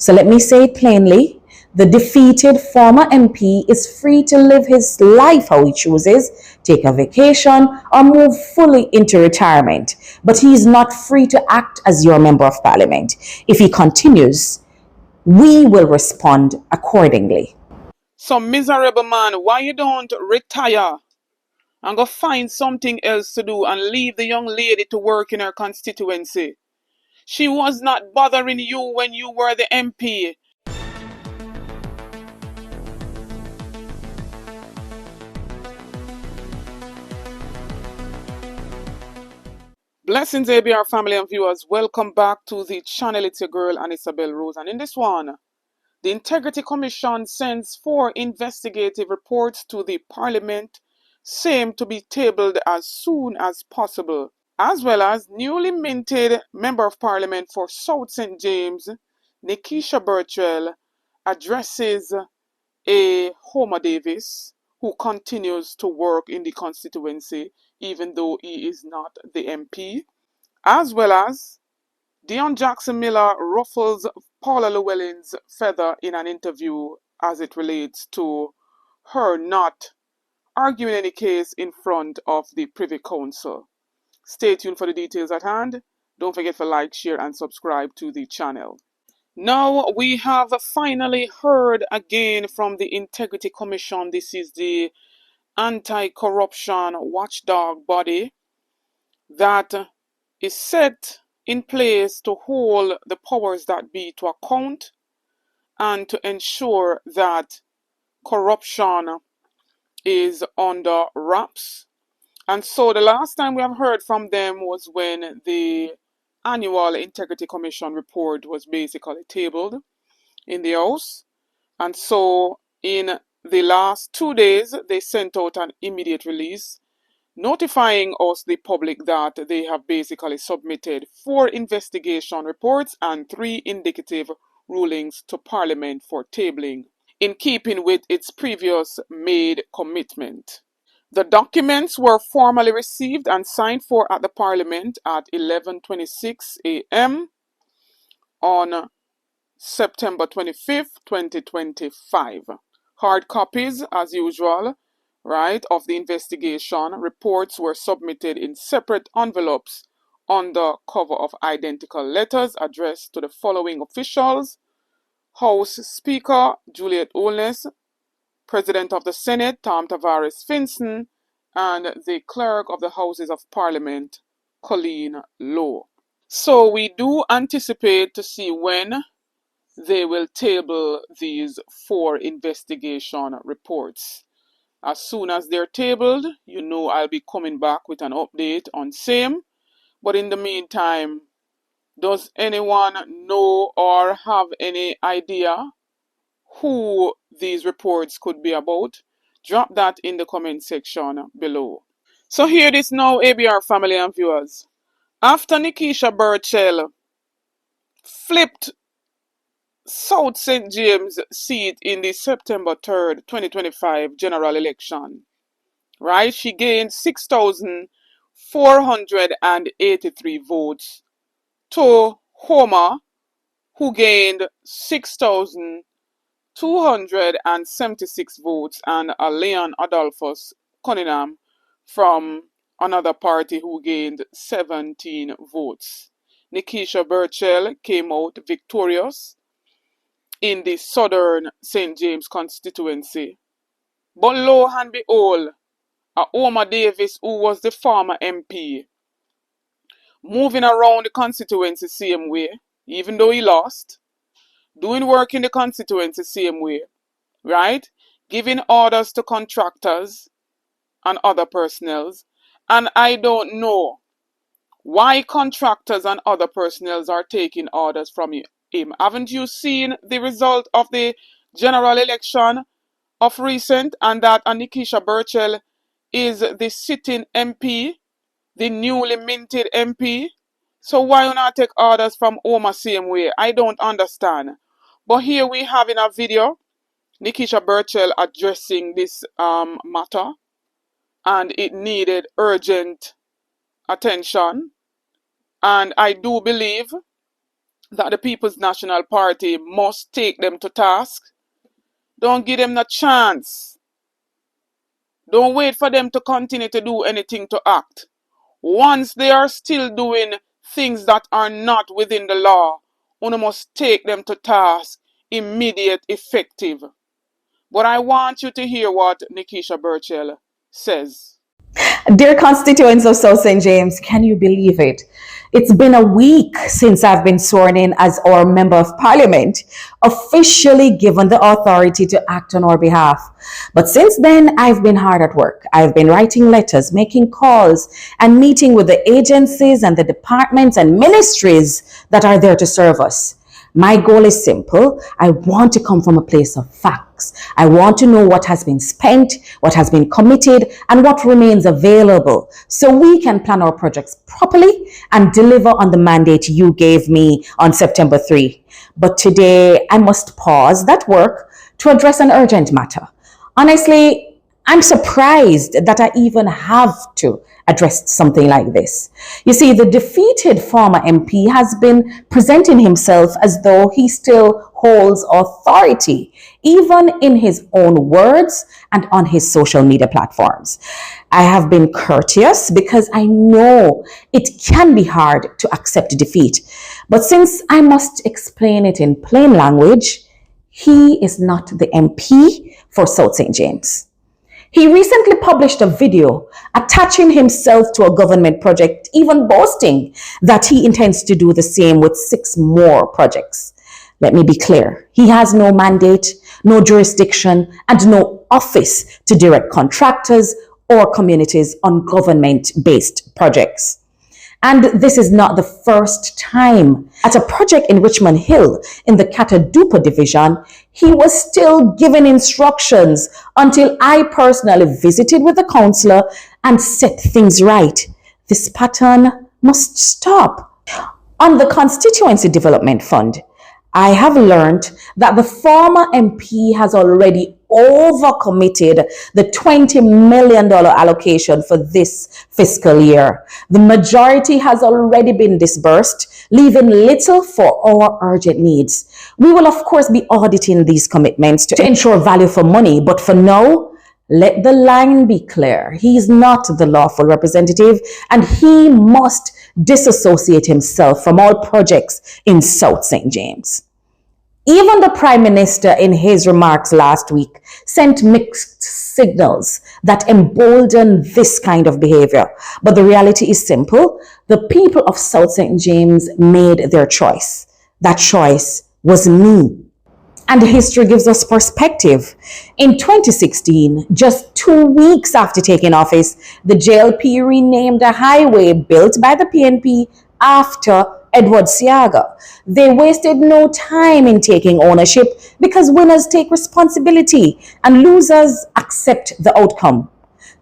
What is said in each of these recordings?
So let me say it plainly. The defeated former MP is free to live his life how he chooses, take a vacation, or move fully into retirement. But he is not free to act as your member of parliament. If he continues, we will respond accordingly. So miserable man, why you don't retire and go find something else to do and leave the young lady to work in her constituency? She was not bothering you when you were the MP. Blessings, ABR family and viewers. Welcome back to the channel. It's your girl, Isabel Rose. And in this one, the Integrity Commission sends 4 investigative reports to the Parliament, same to be tabled as soon as possible. As well as newly minted Member of Parliament for South St. James, Nekeisha addresses a Homer Davis who continues to work in the constituency even though he is not the MP. As well as Dion Jackson Miller ruffles Paula Llewellyn's feather in an interview as it relates to her not arguing any case in front of the Privy Council. Stay tuned for the details at hand. Don't forget to like, share, and subscribe to the channel. Now we have finally heard again from the Integrity Commission. This is the anti-corruption watchdog body that is set in place to hold the powers that be to account and to ensure that corruption is under wraps. And so the last time we have heard from them was when the annual Integrity Commission report was basically tabled in the House. And so in the last 2 days, they sent out an immediate release notifying us, the public, that they have basically submitted 4 investigation reports and 3 indicative rulings to Parliament for tabling, in keeping with its previous made commitment. The documents were formally received and signed for at the Parliament at 11:26 a.m. on September 25th, 2025. Hard copies, as usual, right, of the investigation reports were submitted in separate envelopes under cover of identical letters addressed to the following officials: House Speaker Julian Oates, President of the Senate Tom Tavares Finson, and the Clerk of the Houses of Parliament Colleen Lowe. So we do anticipate to see when they will table these 4 investigation reports. As soon as they're tabled, you know I'll be coming back with an update on same. But in the meantime, does anyone know or have any idea who these reports could be about? Drop that in the comment section below. So here it is now, ABR family and viewers. After Nekeisha flipped South St. James seat in the September 3rd, 2025 general election, right? She gained 6,483 votes to Homer, who gained 6,276 votes, and Leon Adolphus Cunningham from another party who gained 17 votes. Nekeisha Burchell came out victorious in the southern St. James constituency. But lo and behold, Homer Davis, who was the former MP, moving around the constituency same way, even though he lost, doing work in the constituency same way, right? Giving orders to contractors and other personnels. And I don't know why contractors and other personnels are taking orders from him. Haven't you seen the result of the general election of recent, and that Nekeisha Burchell is the sitting MP, the newly minted MP? So why not take orders from Homer same way? I don't understand. But here we have in a video Nekeisha Burchell addressing this matter, and it needed urgent attention. And I do believe that the People's National Party must take them to task. Don't give them no chance. Don't wait for them to continue to do anything to act. Once they are still doing things that are not within the law, one must take them to task, immediate, effective. But I want you to hear what Nekeisha Burchell says. Dear constituents of South St. James, can you believe it? It's been a week since I've been sworn in as our Member of Parliament, officially given the authority to act on our behalf. But since then, I've been hard at work. I've been writing letters, making calls, and meeting with the agencies and the departments and ministries that are there to serve us. My goal is simple. I want to come from a place of facts. I want to know what has been spent, what has been committed, and what remains available so we can plan our projects properly and deliver on the mandate you gave me on September 3. But today, I must pause that work to address an urgent matter. Honestly, I'm surprised that I even have to address something like this. You see, the defeated former MP has been presenting himself as though he still holds authority, even in his own words and on his social media platforms. I have been courteous because I know it can be hard to accept defeat. But since I must explain it in plain language, he is not the MP for South St. James. He recently published a video attaching himself to a government project, even boasting that he intends to do the same with 6 more projects. Let me be clear. He has no mandate, no jurisdiction, and no office to direct contractors or communities on government-based projects. And this is not the first time. At a project in Richmond Hill in the Catadupa division, he was still given instructions until I personally visited with the councillor and set things right. This pattern must stop. On the Constituency Development Fund, I have learned that the former MP has already overcommitted the $20 million allocation for this fiscal year. The majority has already been disbursed, leaving little for our urgent needs. We will, of course, be auditing these commitments to ensure value for money, but for now, let the line be clear. He is not the lawful representative, and he must disassociate himself from all projects in South St. James. Even the Prime Minister, in his remarks last week, sent mixed signals that embolden this kind of behavior. But the reality is simple. The people of South St. James made their choice. That choice was me. And history gives us perspective. In 2016, just 2 weeks after taking office, the JLP renamed a highway built by the PNP after Edward Siaga. They wasted no time in taking ownership because winners take responsibility and losers accept the outcome.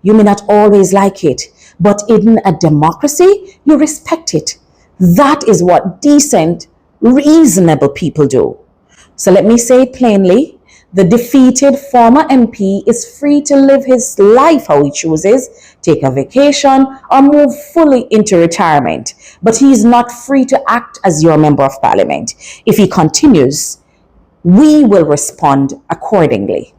You may not always like it, but in a democracy, you respect it. That is what decent, reasonable people do. So let me say it plainly. The defeated former MP is free to live his life how he chooses, take a vacation, or move fully into retirement. But he is not free to act as your member of parliament. If he continues, we will respond accordingly.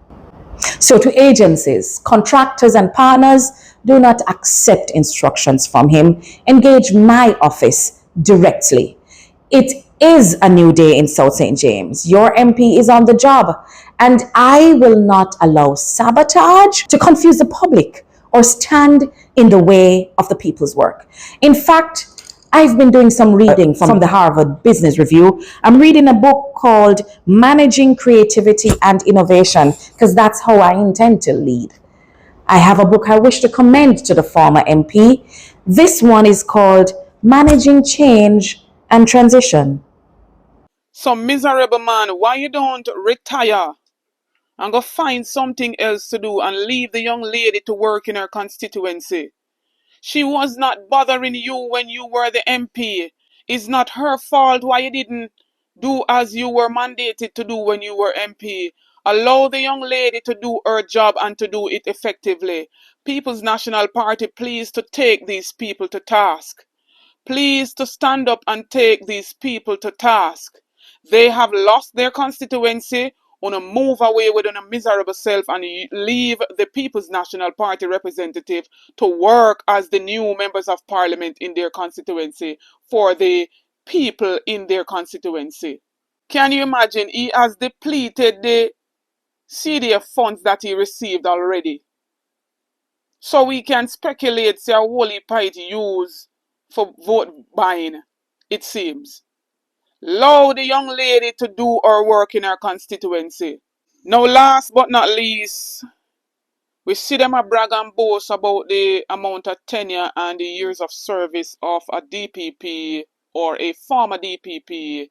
So to agencies, contractors, and partners, do not accept instructions from him. Engage my office directly. It is a new day in South St. James. Your MP is on the job, and I will not allow sabotage to confuse the public or stand in the way of the people's work. In fact, I've been doing some reading from the Harvard Business Review. I'm reading a book called Managing Creativity and Innovation, because that's how I intend to lead. I have a book I wish to commend to the former MP. This one is called Managing Change and Transition. Some miserable man, why you don't retire and go find something else to do and leave the young lady to work in her constituency? She was not bothering you when you were the MP. It's not her fault why you didn't do as you were mandated to do when you were MP. Allow the young lady to do her job and to do it effectively. People's National Party, please to take these people to task. please to stand up and take these people to task. They have lost their constituency. Wanna move away with a miserable self and leave the People's National Party representative to work as the new members of parliament in their constituency for the people in their constituency. Can you imagine? He has depleted the CDF funds that he received already. So we can speculate, say, a whole heap of it used for vote buying, it seems. Allow the young lady to do her work in her constituency. Now, last but not least, we see them a brag and boast about the amount of tenure and the years of service of a DPP or a former DPP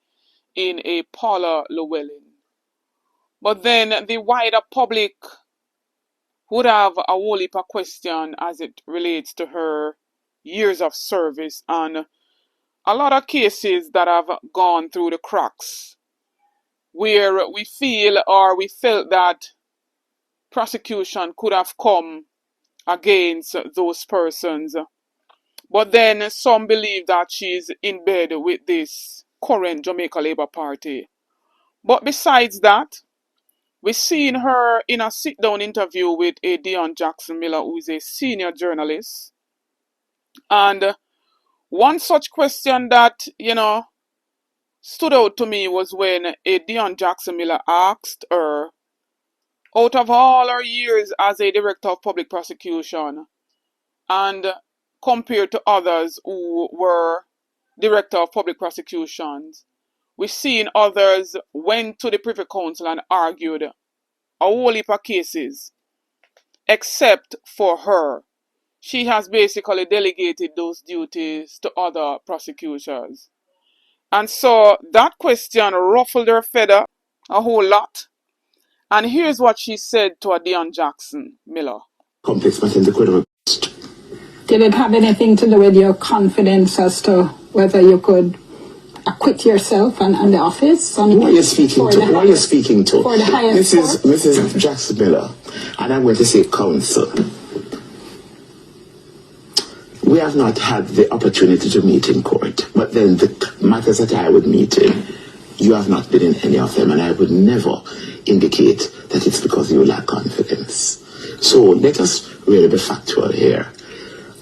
in a Paula Llewellyn. But then the wider public would have a whole heap of question as it relates to her years of service and a lot of cases that have gone through the cracks where we feel or we felt that prosecution could have come against those persons. But then some believe that she's in bed with this current Jamaica Labour Party. But besides that, we've seen her in a sit-down interview with a Deon Jackson Miller, who is a senior journalist. And one such question that, stood out to me was when a Deon Jackson Miller asked her, out of all her years as a director of public prosecution, and compared to others who were director of public prosecutions, we've seen others went to the Privy Council and argued a whole heap of cases, except for her. She has basically delegated those duties to other prosecutors. And so that question ruffled her feather a whole lot. And here's what she said to a Deon Jackson Miller. Complex matter in the court of appeal. Did it have anything to do with your confidence as to whether you could acquit yourself and the office? Who are you speaking to? Who are you speaking to? For the highest court? Mrs. Jackson Miller, and I'm going to say counsel. We have not had the opportunity to meet in court, but then the matters that I would meet in, you have not been in any of them, and I would never indicate that it's because you lack confidence. So let us really be factual here.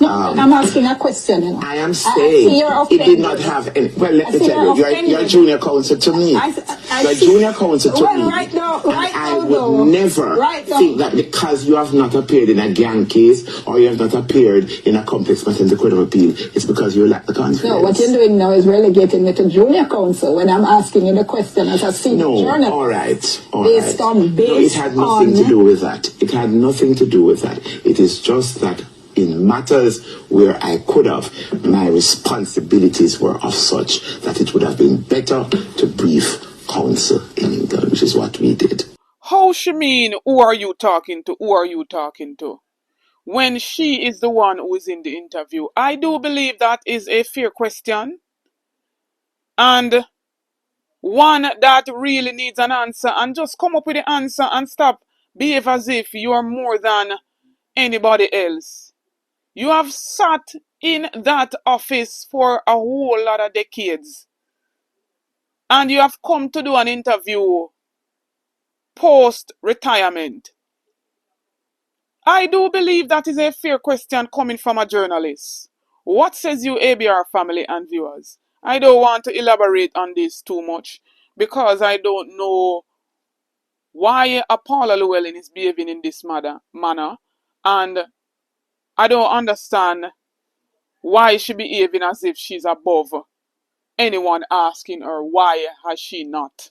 No, I'm asking a question. I am saying it did not have any. Well, let me tell you, you're junior counsel to me. You're junior counsel to me. Right now, I would never think that because you have not appeared in a gang case or you have not appeared in a complex matter in the Court of Appeal, it's because you lack the confidence. No, what you're doing now is relegating me to junior counsel when I'm asking you the question as a senior journalist. All right. No, it had nothing to do with that. It had nothing to do with that. It is just that in matters where I could have, my responsibilities were of such that it would have been better to brief counsel in England, which is what we did. How she mean, who are you talking to? Who are you talking to? When she is the one who is in the interview. I do believe that is a fair question. And one that really needs an answer. And just come up with the answer and stop. Behave as if you are more than anybody else. You have sat in that office for a whole lot of decades. And you have come to do an interview post-retirement. I do believe that is a fair question coming from a journalist. What says you, ABR family and viewers? I don't want to elaborate on this too much because I don't know why a Paula Llewellyn is behaving in this manner. And I don't understand why she behaving as if she's above anyone asking her why has she not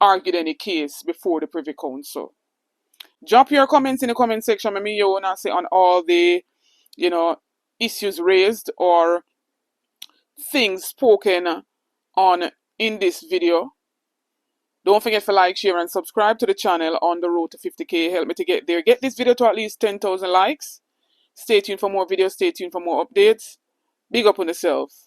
argued any case before the Privy Council. Drop your comments in the comment section. Let me say on all the issues raised or things spoken on in this video. Don't forget to like, share and subscribe to the channel on the road to 50k. Help me to get there. Get this video to at least 10,000 likes. Stay tuned for more videos. Stay tuned for more updates. Big up on yourself.